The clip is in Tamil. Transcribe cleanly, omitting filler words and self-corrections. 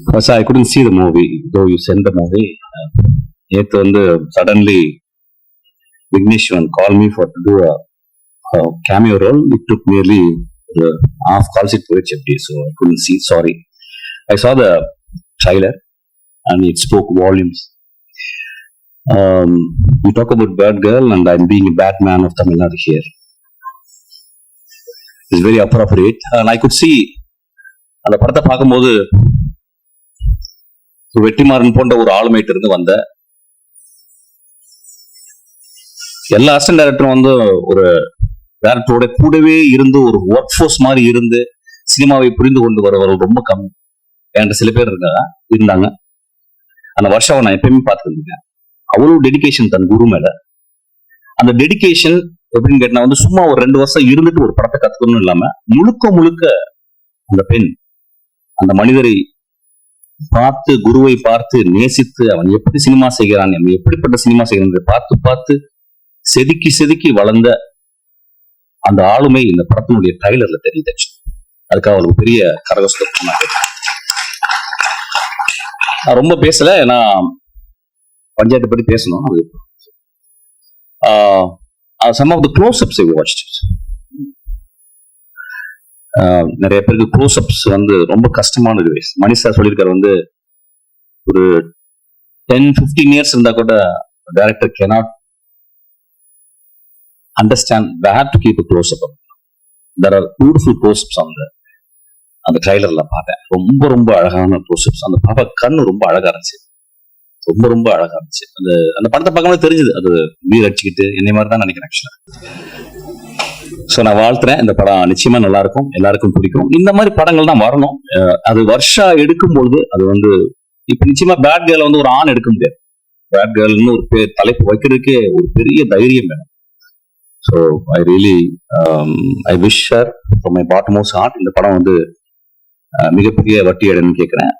First, I couldn't see the movie, though you sent the movie. நேற்று வந்து suddenly Vigneshwan called me to do a cameo role. It took nearly half calls it for HFD, so I couldn't see. Sorry. I saw the trailer and it spoke volumes. We talk about bad girl and I'm being a bad man of Tamil Nadu here. It's very appropriate. And I could see அந்த படத்தை பார்க்கும்போது வெற்றிமாறன் போன்ற ஒரு ஆளுமைட்டு இருந்து வந்த எல்லா அசிஸ்டன்ட் டைரக்டரும் வந்து ஒரு டைரக்டரோட கூடவே இருந்து ஒரு ஒர்க் ஃபோர்ஸ் மாதிரி இருந்து சினிமாவை புரிந்து கொண்டு வரவர்கள் ரொம்ப கம்மி. என்கிட்ட சில பேர் இருந்தாங்க. அந்த வருஷம் நான் எப்பயுமே பார்த்துருந்தேன். அவ்வளவு டெடிகேஷன் தன் குரு மேல. அந்த டெடிகேஷன் எப்படின்னு கேட்டா வந்து சும்மா ஒரு 2 வருஷம் இருந்துட்டு ஒரு படத்தை கத்துக்கணும் இல்லாம முழுக்க அந்த பெண் அந்த மனிதரை பார்த்து குருவை பார்த்து நேசித்து அவன் எப்படி சினிமா செய்கிறான், எப்படிப்பட்ட சினிமா செய்கிறான் பார்த்து செதுக்கி வளர்ந்த அந்த ஆளுமை இந்த படத்தினுடைய ட்ரைலர்ல தெரிஞ்சிச்சு. அதுக்காக அவளுக்கு பெரிய கரகோஷம். நான் ரொம்ப பேசல, ஏன்னா பஞ்சாயத்தை பத்தி பேசணும். அது some of the close-ups I watched. நிறைய பேருக்கு க்ளோஸ்அப்ஸ் வந்து ரொம்ப கஷ்டமானது. மணி சார் சொல்லியிருக்காரு வந்து ஒரு 10-15 years இருந்தா கூட director cannot understand they have to keep a close-up. There are beautiful close-ups அந்த ட்ரைலர்ல பார்த்தேன். ரொம்ப அழகான க்ளோஸ்அப்ஸ். அந்த பாப்பா கண்ணு ரொம்ப அழகா இருந்துச்சு. ரொம்ப அழகா இருந்துச்சு. அந்த படத்தை பார்க்கும்போது தெரிஞ்சது அது வீர் அடிச்சுக்கிட்டு என்னை மாதிரி தான் நினைக்கிறேன் ஆக்சுவலா. ஸோ நான் வாழ்த்துறேன். இந்த படம் நிச்சயமா நல்லா இருக்கும், எல்லாருக்கும் பிடிக்கும். இந்த மாதிரி படங்கள் தான் வரணும். அது வருஷா எடுக்கும்பொழுது அது வந்து இப்ப நிச்சயமா பேட் கேர்ள் வந்து ஒரு ஆண் எடுக்க முடியாது. பேட் கேர்ள்னு ஒரு தலைப்பு வைக்கிறதுக்கே ஒரு பெரிய தைரியம் வேணும். So I really I wish her from my bottommost heart. இந்த படம் வந்து மிகப்பெரிய வட்டி அடைன்னு கேட்கிறேன்.